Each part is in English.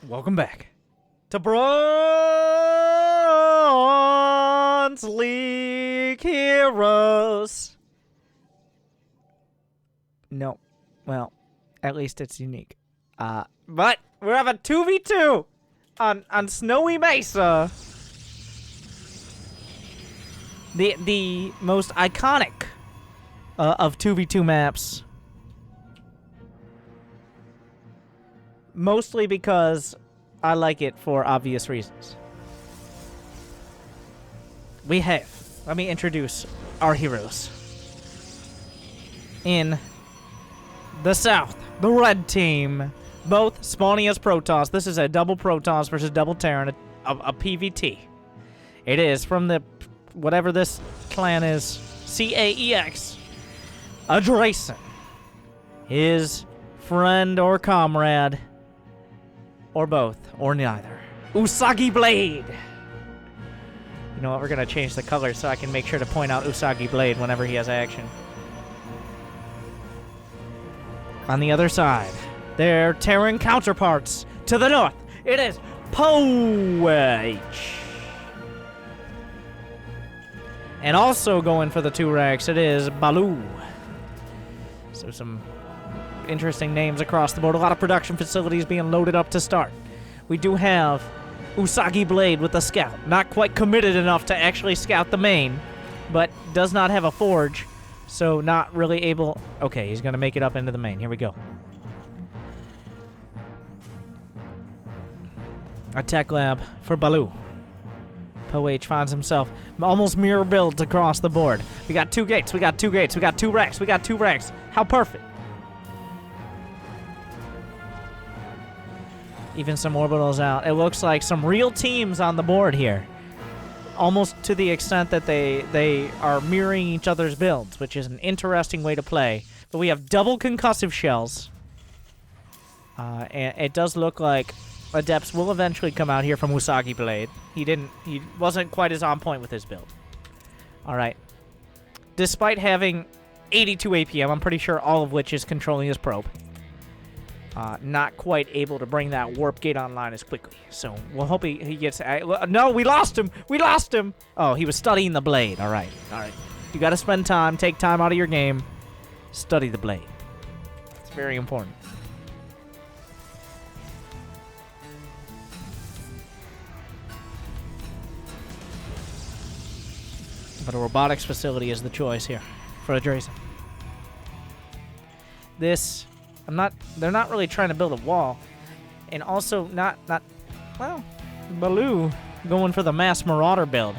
Welcome back to Bronze League Heroes. No. Well, at least it's unique. But we have a 2v2 on Snowy Mesa. The most iconic of 2v2 maps. Mostly because I like it for obvious reasons. Let me introduce our heroes. In the south, the red team, both spawning as Protoss. This is a double Protoss versus double Terran, a PvT. It is from the, whatever this clan is, CAEX, a Drayson, his friend or comrade, or both, or neither. Usagi Blade! You know what, we're gonna change the color so I can make sure to point out Usagi Blade whenever he has action. On the other side, their Terran counterparts. To the north, it is Poach. And also going for the 2 ranks, it is Baloo. So some interesting names across the board. A lot of production facilities being loaded up to start. We do have Usagi Blade with the scout. Not quite committed enough to actually scout the main, but does not have a forge, so not really able... Okay, he's going to make it up into the main. Here we go. A tech lab for Baloo. Poach finds himself almost mirror builds across the board. We got 2 gates, we got 2 gates, we got 2 racks, we got 2 racks. How perfect. Even some orbitals out. It looks like some real teams on the board here. Almost to the extent that they are mirroring each other's builds, which is an interesting way to play. But we have double concussive shells. And it does look like Adepts will eventually come out here from Usagi Blade. He wasn't quite as on point with his build. Alright. Despite having 82 APM, I'm pretty sure all of which is controlling his probe. Not quite able to bring that warp gate online as quickly. So we'll hope he gets... no, we lost him! We lost him! Oh, he was studying the blade. Alright, alright. You gotta spend time, take time out of your game. Study the blade. It's very important. But a robotics facility is the choice here for a Drayson. This... they're not really trying to build a wall. And also well, Baloo going for the mass Marauder build.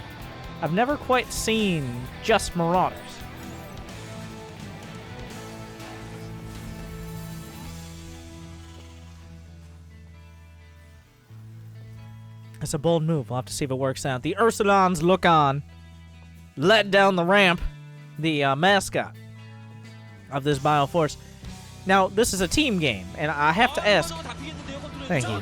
I've never quite seen just Marauders. It's a bold move. We'll have to see if it works out. The Ursulons look on. Let down the ramp. The mascot of this Bioforce. Now, this is a team game, and I have to ask... Thank you.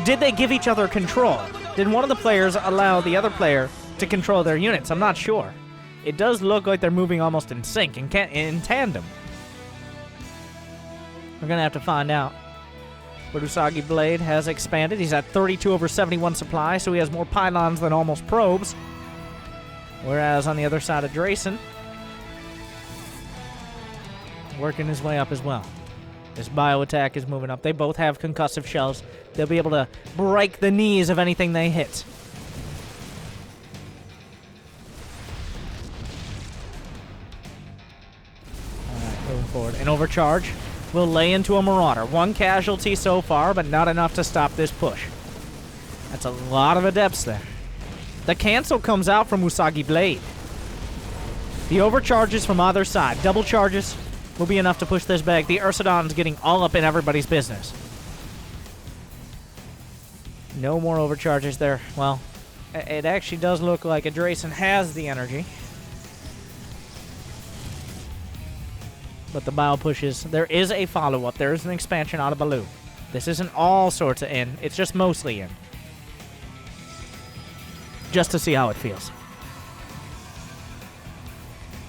Did they give each other control? Did one of the players allow the other player to control their units? I'm not sure. It does look like they're moving almost in sync, in tandem. We're going to have to find out. But Usagi Blade has expanded. He's at 32/71 supply, so he has more pylons than almost probes. Whereas on the other side of Drayson... working his way up as well. This bio attack is moving up. They both have concussive shells. They'll be able to break the knees of anything they hit. Alright, moving forward. An overcharge will lay into a Marauder. 1 casualty so far, but not enough to stop this push. That's a lot of Adepts there. The cancel comes out from Usagi Blade. The overcharges from either side. Double charges will be enough to push this back. The Ursulon's getting all up in everybody's business. No more overcharges there. Well, it actually does look like a Drayson has the energy. But the bio pushes. There is a follow-up. There is an expansion out of Baloo. This isn't all sorts of in. It's just mostly in. Just to see how it feels.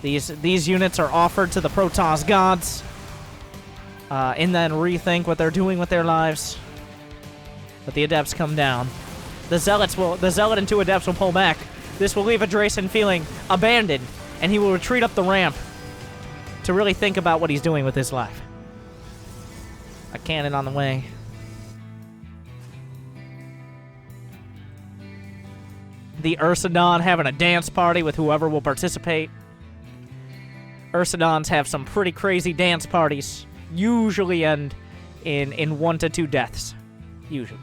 These units are offered to the Protoss gods, and then rethink what they're doing with their lives. But the Adepts come down. The Zealot and 2 Adepts will pull back. This will leave Adrason feeling abandoned, and he will retreat up the ramp to really think about what he's doing with his life. A cannon on the way. The Ursadon having a dance party with whoever will participate. Ursadons have some pretty crazy dance parties. Usually end in 1 to 2 deaths. Usually.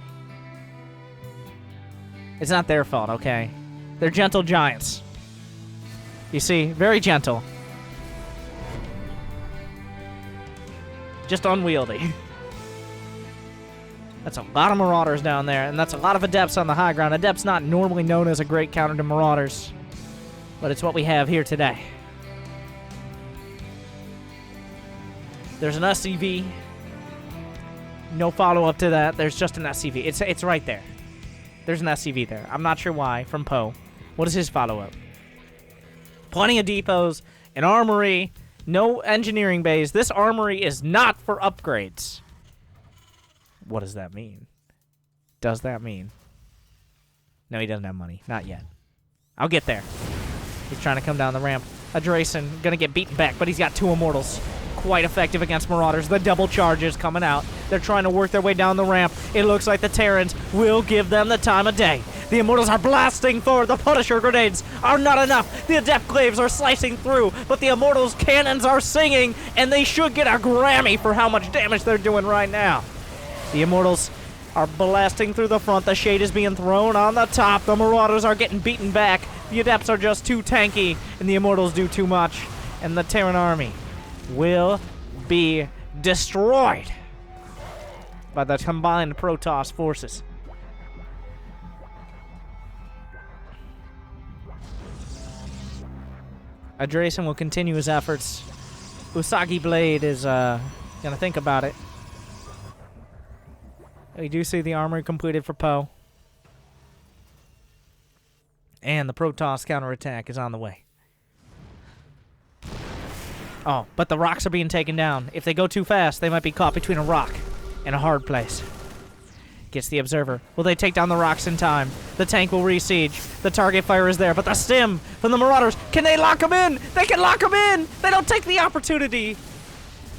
It's not their fault, okay? They're gentle giants. You see? Very gentle. Just unwieldy. That's a lot of Marauders down there, and that's a lot of Adepts on the high ground. Adepts not normally known as a great counter to Marauders, but it's what we have here today. There's an SCV. No follow-up to that. There's just an SCV. It's right there. There's an SCV there. I'm not sure why, from Poe. What is his follow-up? Plenty of depots, an armory, no engineering bays. This armory is not for upgrades. What does that mean? Does that mean? No, he doesn't have money. Not yet. I'll get there. He's trying to come down the ramp. Adrason gonna get beaten back, but he's got 2 Immortals. Quite effective against Marauders. The double charges coming out. They're trying to work their way down the ramp. It looks like the Terrans will give them the time of day. The Immortals are blasting forward. The Punisher grenades are not enough. The Adept Glaives are slicing through, but the Immortals' cannons are singing, and they should get a Grammy for how much damage they're doing right now. The Immortals are blasting through the front. The Shade is being thrown on the top. The Marauders are getting beaten back. The Adepts are just too tanky, and the Immortals do too much. And the Terran army will be destroyed by the combined Protoss forces. Adrason will continue his efforts. Usagi Blade is gonna think about it. We do see the armory completed for Poe. And the Protoss counterattack is on the way. Oh, but the rocks are being taken down. If they go too fast, they might be caught between a rock and a hard place. Gets the Observer. Will they take down the rocks in time? The tank will re-siege. The target fire is there, but the stim from the Marauders, can they lock them in? They can lock them in! They don't take the opportunity!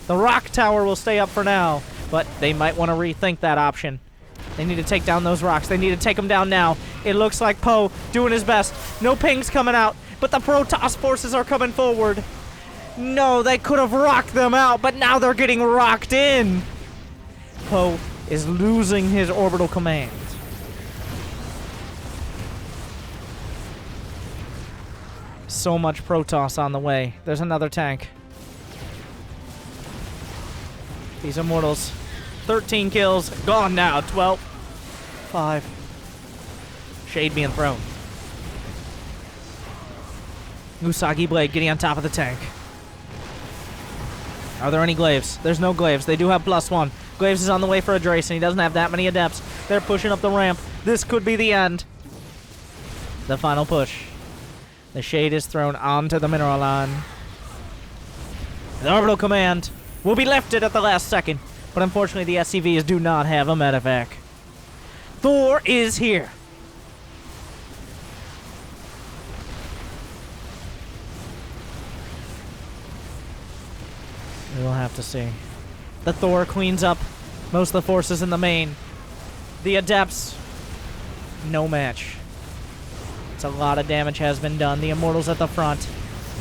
The rock tower will stay up for now, but they might want to rethink that option. They need to take down those rocks. They need to take them down now. It looks like Poe doing his best. No pings coming out, but the Protoss forces are coming forward. No, they could have rocked them out, but now they're getting rocked in. Poe is losing his orbital command. So much Protoss on the way. There's another tank. These Immortals. 13 kills. Gone now. 12. 5. Shade being thrown. Usagi Blade getting on top of the tank. Are there any Glaives? There's no Glaives. They do have +1. Glaives is on the way for Adrason. He doesn't have that many Adepts. They're pushing up the ramp. This could be the end. The final push. The Shade is thrown onto the mineral line. The orbital command will be lifted at the last second, but unfortunately the SCVs do not have a medevac. Thor is here. We will have to see. The Thor cleans up most of the forces in the main. The Adepts, no match. It's a lot of damage has been done. The Immortals at the front,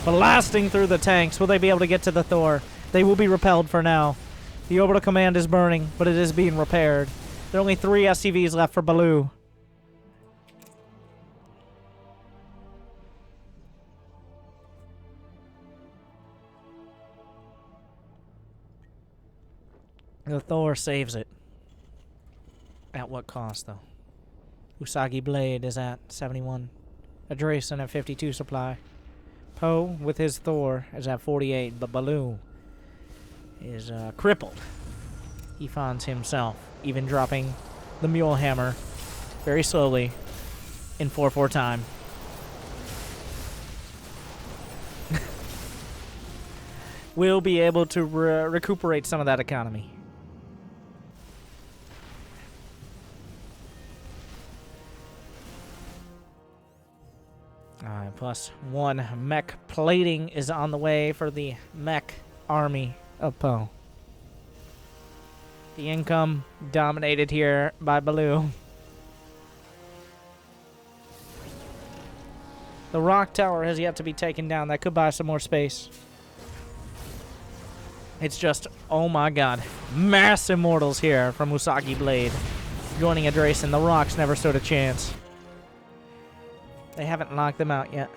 blasting through the tanks. Will they be able to get to the Thor? They will be repelled for now. The orbital command is burning, but it is being repaired. There are only 3 SCVs left for Baloo. The Thor saves it. At what cost, though? Usagi Blade is at 71. Adrason at 52 supply. Poe, with his Thor, is at 48, but Baloo is crippled. He finds himself even dropping the Mule Hammer very slowly in 4-4 time. We'll be able to recuperate some of that economy. +1 mech plating is on the way for the mech army of Poe. The income dominated here by Baloo. The rock tower has yet to be taken down. That could buy some more space. It's just, oh my god, mass immortals here from Usagi Blade. Joining Adrace, and the rocks never stood a chance. They haven't knocked them out yet.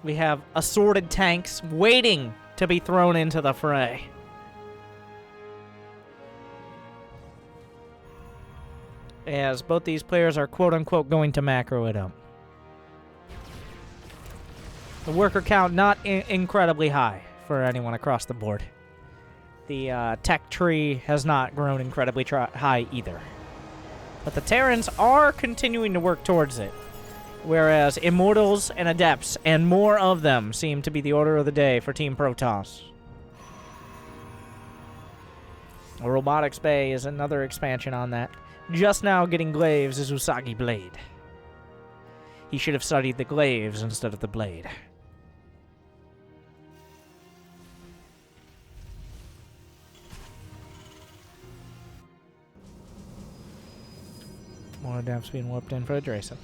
We have assorted tanks waiting to be thrown into the fray. As both these players are quote-unquote going to macro it up. The worker count not incredibly high for anyone across the board. The tech tree has not grown incredibly high either. But the Terrans are continuing to work towards it. Whereas Immortals and Adepts, and more of them, seem to be the order of the day for Team Protoss. A Robotics Bay is another expansion on that. Just now getting glaives is Usagi Blade. He should have studied the glaives instead of the blade. More Adepts being warped in for Adrace.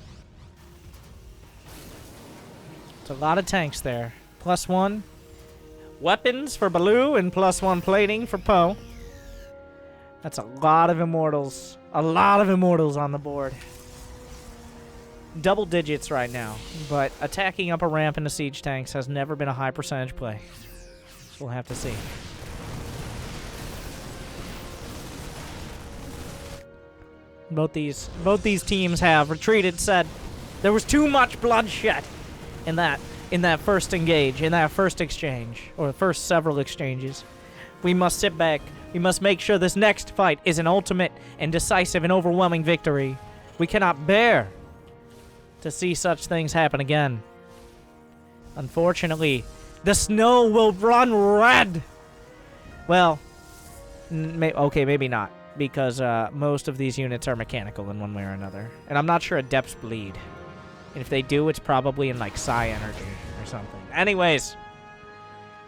It's a lot of tanks there. +1 weapons for Baloo and +1 plating for Poe. That's a lot of Immortals. A lot of Immortals on the board. Double digits right now, but attacking up a ramp into siege tanks has never been a high percentage play. So we'll have to see. Both these teams have retreated, said there was too much bloodshed in that first engage, in that first exchange, or the first several exchanges. We must sit back. We must make sure this next fight is an ultimate and decisive and overwhelming victory. We cannot bear to see such things happen again. Unfortunately, the snow will run red. Well, okay, maybe not, because most of these units are mechanical in one way or another. And I'm not sure Adepts bleed. And if they do, it's probably in, like, Psi energy or something. Anyways,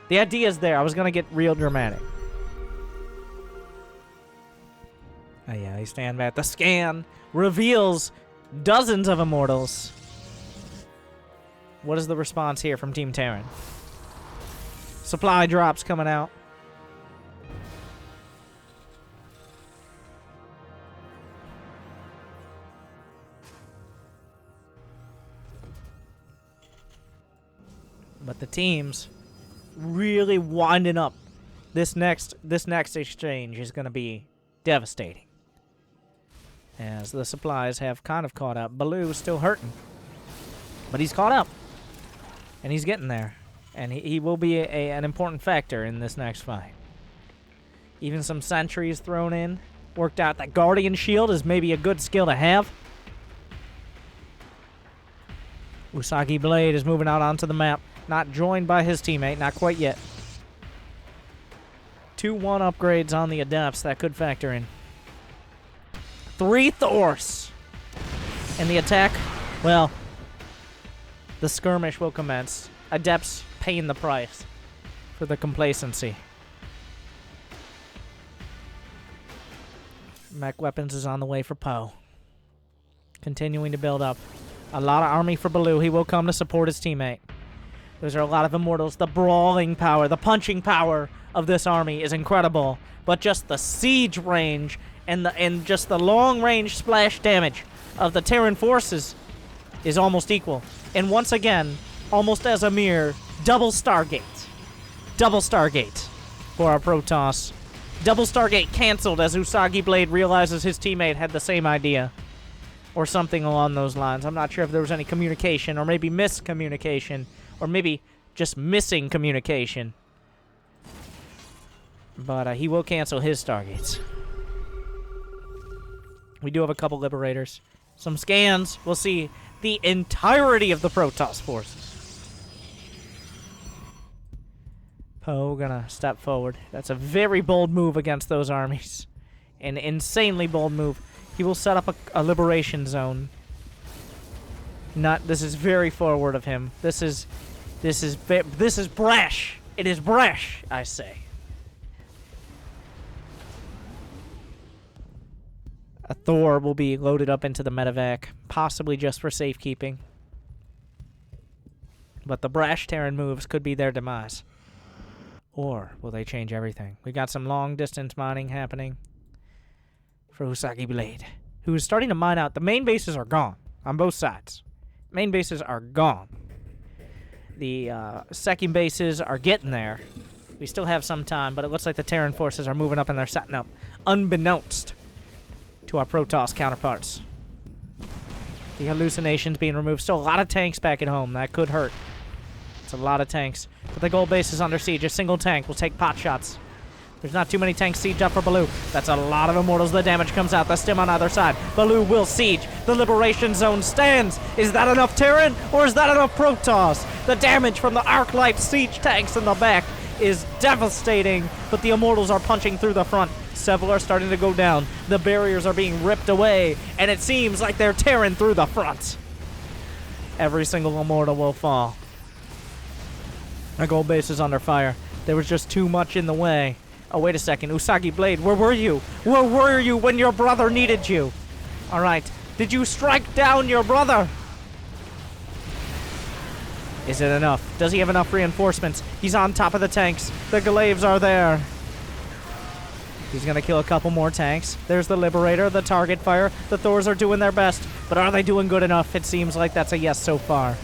the idea's there. I was going to get real dramatic. Oh, yeah, they stand back. The scan reveals dozens of Immortals. What is the response here from Team Terran? Supply drops coming out. But the teams really winding up. This next exchange is going to be devastating, as the supplies have kind of caught up. Baloo's still hurting, but he's caught up, and he's getting there, and he will be an important factor in this next fight. Even some sentries thrown in. Worked out that Guardian Shield is maybe a good skill to have. Usagi Blade is moving out onto the map. Not joined by his teammate, not quite yet. 2-1 upgrades on the Adepts, that could factor in. 3 Thors! And the attack, well, the skirmish will commence. Adepts paying the price for the complacency. Mech weapons is on the way for Poe. Continuing to build up. A lot of army for Baloo. He will come to support his teammate. Those are a lot of Immortals. The brawling power, the punching power of this army is incredible. But just the siege range and just the long-range splash damage of the Terran forces is almost equal. And once again, almost as a mere double Stargate. Double Stargate for our Protoss. Double Stargate canceled as Usagi Blade realizes his teammate had the same idea. Or something along those lines. I'm not sure if there was any communication, or maybe miscommunication, or maybe just missing communication. But he will cancel his Stargates. We do have a couple Liberators. Some scans. We'll see the entirety of the Protoss forces. Poe gonna step forward. That's a very bold move against those armies. An insanely bold move. He will set up a liberation zone. This is very forward of him. This is brash. It is brash, I say. A Thor will be loaded up into the medevac, possibly just for safekeeping. But the brash Terran moves could be their demise. Or will they change everything? We got some long-distance mining happening for Usagi Blade, who is starting to mine out. The main bases are gone on both sides. Main bases are gone. The second bases are getting there. We still have some time, but it looks like the Terran forces are moving up and they're setting up, unbeknownst to our Protoss counterparts. The hallucinations being removed. Still a lot of tanks back at home. That could hurt. It's a lot of tanks. But the gold base is under siege. A single tank will take pot shots. There's not too many tanks sieged up for Baloo. That's a lot of Immortals. The damage comes out. The stim on either side. Baloo will siege. The Liberation Zone stands. Is that enough Terran, or is that enough Protoss? The damage from the Arc Light siege tanks in the back is devastating, but the Immortals are punching through the front. Several are starting to go down. The barriers are being ripped away, and it seems like they're tearing through the front. Every single Immortal will fall. Our gold base is under fire. There was just too much in the way. Oh, wait a second. Usagi Blade, where were you? Where were you when your brother needed you? All right. Did you strike down your brother? Is it enough? Does he have enough reinforcements? He's on top of the tanks. The glaives are there. He's going to kill a couple more tanks. There's the Liberator, the target fire. The Thors are doing their best, but are they doing good enough? It seems like that's a yes so far.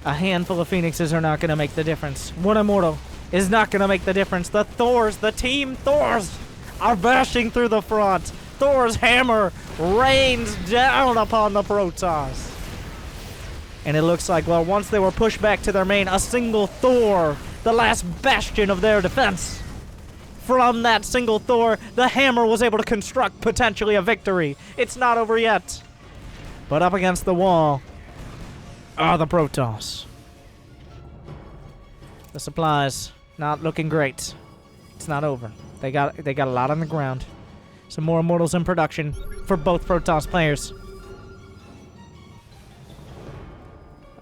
A handful of Phoenixes are not going to make the difference. One Immortal is not going to make the difference. The Thors, the Team Thors, are bashing through the front. Thor's hammer rains down upon the Protoss. And it looks like, well, once they were pushed back to their main, a single Thor, the last bastion of their defense. From that single Thor, the hammer was able to construct potentially a victory. It's not over yet. But up against the wall are the Protoss. The supplies not looking great. It's not over. They got a lot on the ground. Some more Immortals in production for both Protoss players.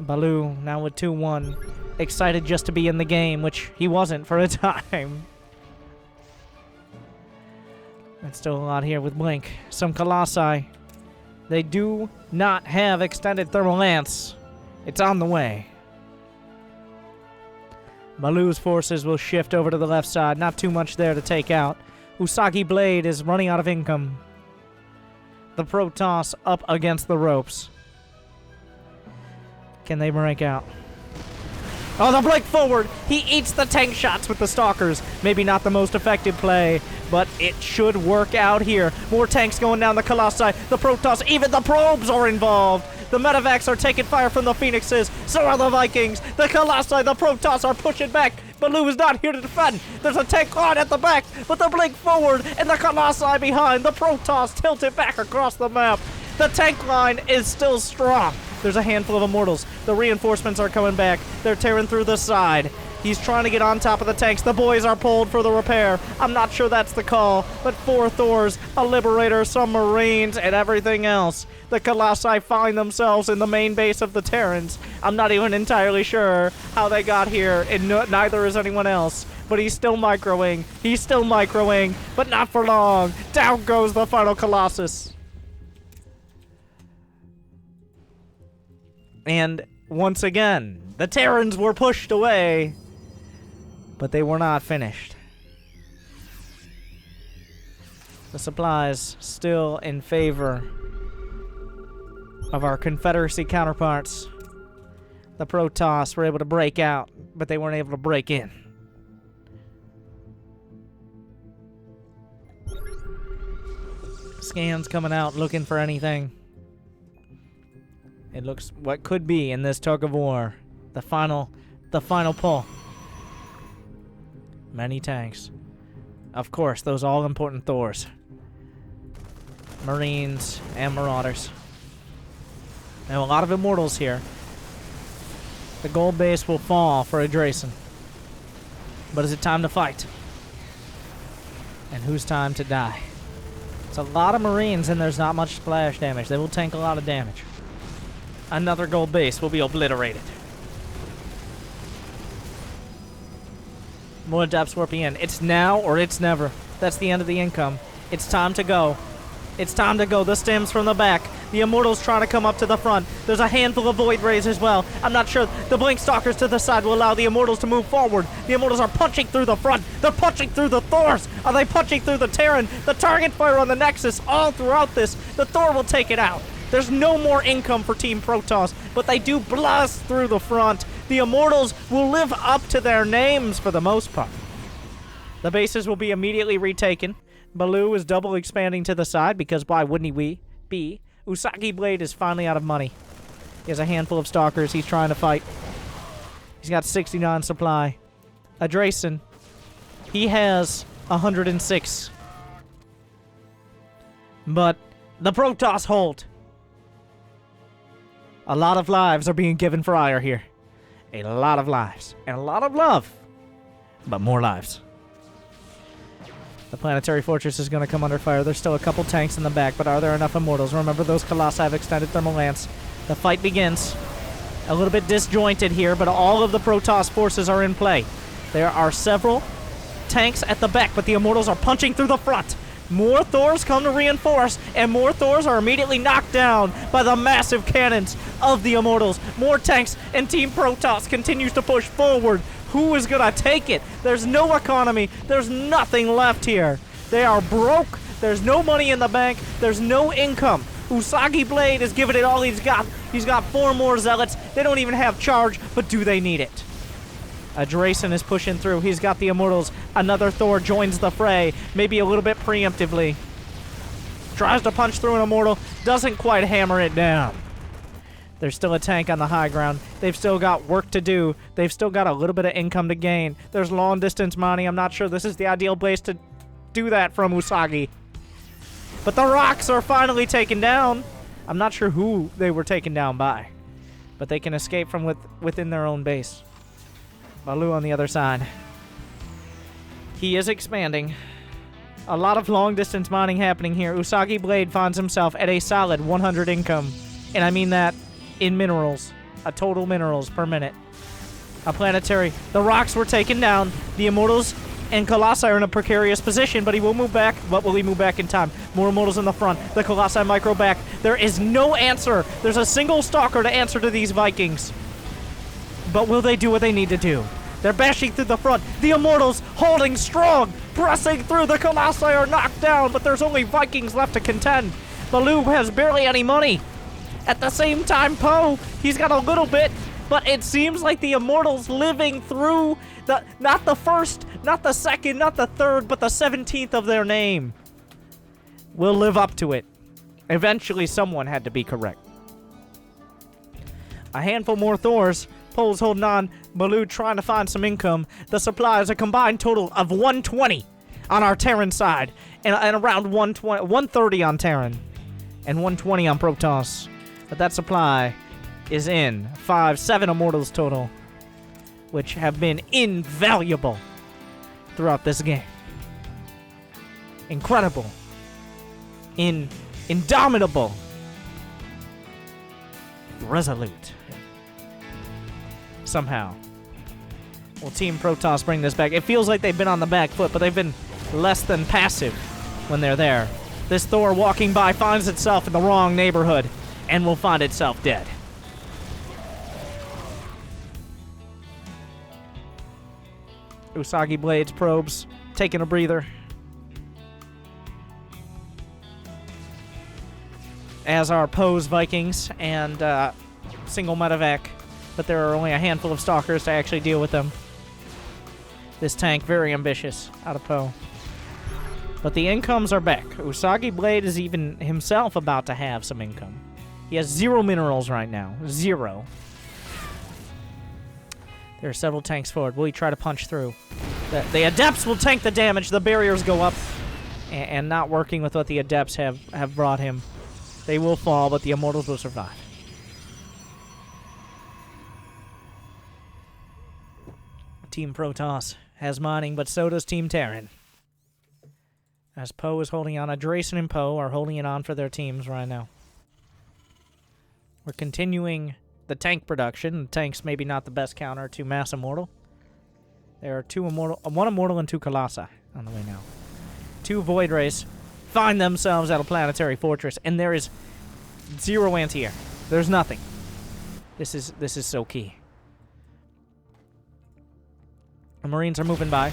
Baloo now with 2-1. Excited just to be in the game, which he wasn't for a time. And still a lot here with Blink. Some Colossi. They do not have extended thermal lance. It's on the way. Baloo's forces will shift over to the left side. Not too much there to take out. Usagi Blade is running out of income. The Protoss up against the ropes. Can they break out? Oh, the Blink forward! He eats the tank shots with the Stalkers. Maybe not the most effective play, but it should work out here. More tanks going down the Colossi. The Protoss, even the probes are involved. The medevacs are taking fire from the Phoenixes. So are the Vikings. The Colossi, the Protoss are pushing back. Baloo is not here to defend. There's a tank line at the back, but the Blink forward and the Colossi behind. The Protoss tilted back across the map. The tank line is still strong. There's a handful of Immortals. The reinforcements are coming back. They're tearing through the side. He's trying to get on top of the tanks. The boys are pulled for the repair. I'm not sure that's the call, but 4 Thors, a Liberator, some Marines, and everything else. The Colossi find themselves in the main base of the Terrans. I'm not even entirely sure how they got here, and neither is anyone else. But he's still microing. He's still microing, but not for long. Down goes the final Colossus. And once again, the Terrans were pushed away, but they were not finished. The supplies still in favor of our Confederacy counterparts. The Protoss were able to break out, but they weren't able to break in. Scans coming out looking for anything. It looks what could be in this tug of war. The final pull. Many tanks. Of course, those all-important Thors. Marines and Marauders. Now, a lot of Immortals here. The gold base will fall for Adrason. But is it time to fight? And whose time to die? It's a lot of Marines, and there's not much splash damage. They will tank a lot of damage. Another gold base will be obliterated. More depths warping in. It's now or it's never. That's the end of the income. It's time to go. It's time to go. The stems from the back. The Immortals trying to come up to the front. There's a handful of Void Rays as well. I'm not sure. The Blink Stalkers to the side will allow the Immortals to move forward. The Immortals are punching through the front. They're punching through the Thors. Are they punching through the Terran? The target fire on the Nexus all throughout this. The Thor will take it out. There's no more income for Team Protoss, but they do blast through the front. The Immortals will live up to their names for the most part. The bases will be immediately retaken. Baloo is double expanding to the side because why wouldn't we be? Usagi Blade is finally out of money. He has a handful of Stalkers he's trying to fight. He's got 69 supply. Adrason, he has 106. But the Protoss hold. A lot of lives are being given for ire here. A lot of lives. And a lot of love. But more lives. The planetary fortress is going to come under fire. There's still a couple tanks in the back, but are there enough Immortals? Remember, those Colossi have extended thermal lance. The fight begins. A little bit disjointed here, but all of the Protoss forces are in play. There are several tanks at the back, but the Immortals are punching through the front. More Thors come to reinforce, and more Thors are immediately knocked down by the massive cannons of the Immortals. More tanks, and Team Protoss continues to push forward. Who is going to take it? There's no economy. There's nothing left here. They are broke. There's no money in the bank. There's no income. Usagi Blade is giving it all he's got. He's got 4 more Zealots. They don't even have charge, but do they need it? Adrason is pushing through. He's got the Immortals. Another Thor joins the fray, maybe a little bit preemptively. Tries to punch through an Immortal. Doesn't quite hammer it down. There's still a tank on the high ground. They've still got work to do. They've still got a little bit of income to gain. There's long distance mining. I'm not sure this is the ideal place to do that from Usagi. But the rocks are finally taken down. I'm not sure who they were taken down by. But they can escape from within their own base. Baloo on the other side. He is expanding. A lot of long distance mining happening here. Usagi Blade finds himself at a solid 100 income. And I mean that in minerals. A total minerals per minute. A planetary. The rocks were taken down. The Immortals and Colossi are in a precarious position, but he will move back. But will he move back in time? More Immortals in the front. The Colossi micro back. There is no answer. There's a single Stalker to answer to these Vikings. But will they do what they need to do? They're bashing through the front. The Immortals holding strong. Pressing through. The Colossi are knocked down, but there's only Vikings left to contend. Baloo has barely any money. At the same time, Poe, he's got a little bit, but it seems like the Immortals living through not the first, not the second, not the third, but the 17th of their name will live up to it. Eventually, someone had to be correct. A handful more Thors. Poe's holding on. Baloo trying to find some income. The supply is a combined total of 120 on our Terran side, and around 130 on Terran, and 120 on Protoss. But that supply is in 7 Immortals total, which have been invaluable throughout this game. Incredible. Indomitable. Resolute. Somehow. Will Team Protoss bring this back? It feels like they've been on the back foot, but they've been less than passive when they're there. This Thor walking by finds itself in the wrong neighborhood and will find itself dead. Usagi Blade's probes taking a breather. As are Poe's Vikings and single medevac, but there are only a handful of Stalkers to actually deal with them. This tank, very ambitious, out of Poe. But the incomes are back. Usagi Blade is even himself about to have some income. He has 0 minerals right now. 0. There are several tanks forward. Will he try to punch through? The Adepts will tank the damage. The barriers go up. And not working with what the Adepts have brought him. They will fall, but the Immortals will survive. Team Protoss has mining, but so does Team Terran. As Poe is holding on. Drayson and Poe are holding it on for their teams right now. We're continuing the tank production. The tank's maybe not the best counter to Mass Immortal. There are one Immortal and 2 Colossi on the way now. 2 Void Rays find themselves at a planetary fortress, and there is 0 anti-air. There's nothing. This is so key. The Marines are moving by.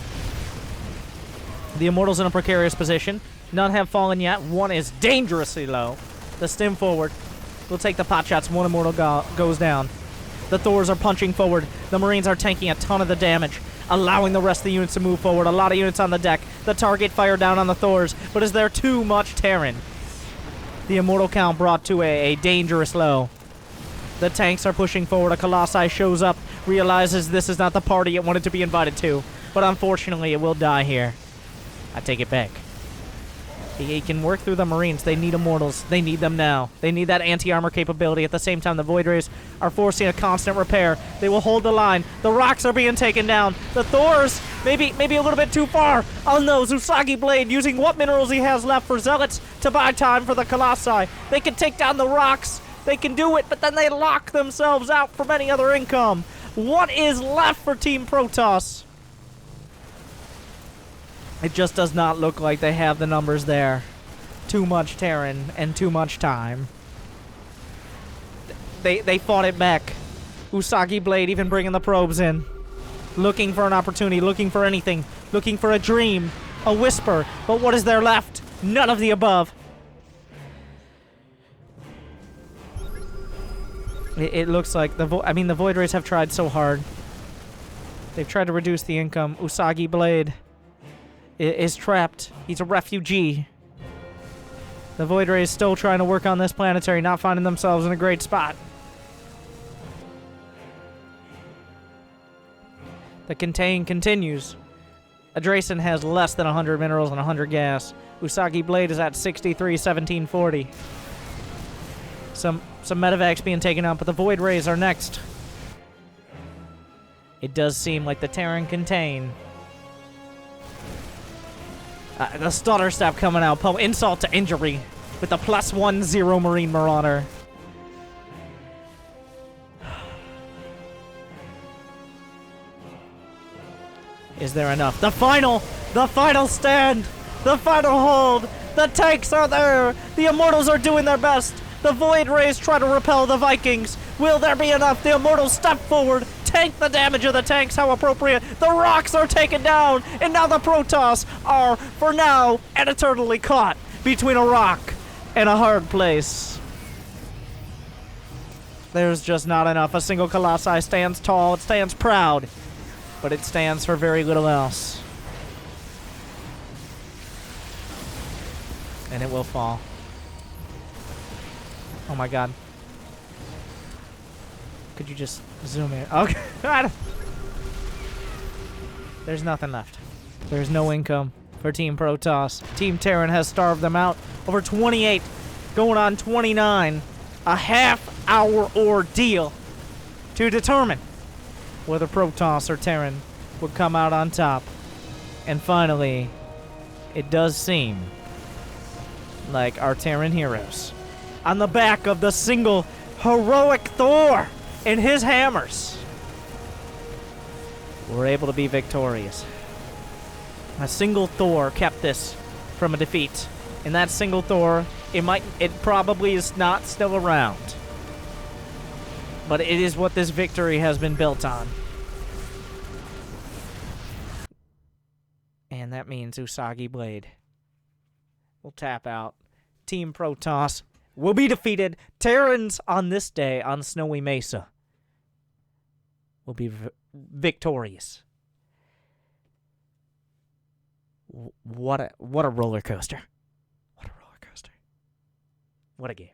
The Immortal's in a precarious position. None have fallen yet. One is dangerously low. The stim forward will take the pot shots. One Immortal goes down. The Thors are punching forward. The Marines are tanking a ton of the damage, allowing the rest of the units to move forward. A lot of units on the deck. The target fire down on the Thors, but is there too much Terran? The Immortal count brought to a dangerous low. The tanks are pushing forward. A Colossi shows up, realizes this is not the party it wanted to be invited to, but unfortunately it will die here. I take it back. He can work through the Marines. They need Immortals. They need them now. They need that anti-armor capability. At the same time, the Void Rays are forcing a constant repair. They will hold the line. The rocks are being taken down. The Thors, maybe a little bit too far. Oh no, Usagi Blade using what minerals he has left for Zealots to buy time for the Colossi. They can take down the rocks. They can do it, but then they lock themselves out from any other income. What is left for Team Protoss? It just does not look like they have the numbers there. Too much Terran and too much time. They fought it back. Usagi Blade even bringing the probes in. Looking for an opportunity, looking for anything. Looking for a dream, a whisper. But what is there left? None of the above. It looks like the Void Rays have tried so hard. They've tried to reduce the income. Usagi Blade is trapped. He's a refugee. The Void Rays still trying to work on this planetary, not finding themselves in a great spot. The contain continues. Drayson has less than 100 minerals and 100 gas. Usagi Blade is at 63, 1740. Some medevacs being taken out, but the Void Rays are next. It does seem like the Terran contain. The stutter step coming out. Poe, insult to injury with the +1/0 Marine Marauder. Is there enough? The final stand, the final hold. The tanks are there. The Immortals are doing their best. The Void Rays try to repel the Vikings. Will there be enough? The Immortals step forward, tank the damage of the tanks, how appropriate. The rocks are taken down, and now the Protoss are, for now, and eternally caught between a rock and a hard place. There's just not enough. A single Colossi stands tall, it stands proud, but it stands for very little else. And it will fall. Oh my god. Could you just zoom in? Okay. There's nothing left. There's no income for Team Protoss. Team Terran has starved them out. Over 28, going on 29. A half-hour ordeal to determine whether Protoss or Terran would come out on top. And finally, it does seem like our Terran heroes, on the back of the single heroic Thor and his hammers, were able to be victorious. A single Thor kept this from a defeat. And that single Thor, it probably is not still around. But it is what this victory has been built on. And that means Usagi Blade will tap out. Team Protoss will be defeated. Terrans on this day on Snowy Mesa will be victorious. What a roller coaster. What a roller coaster. What a game.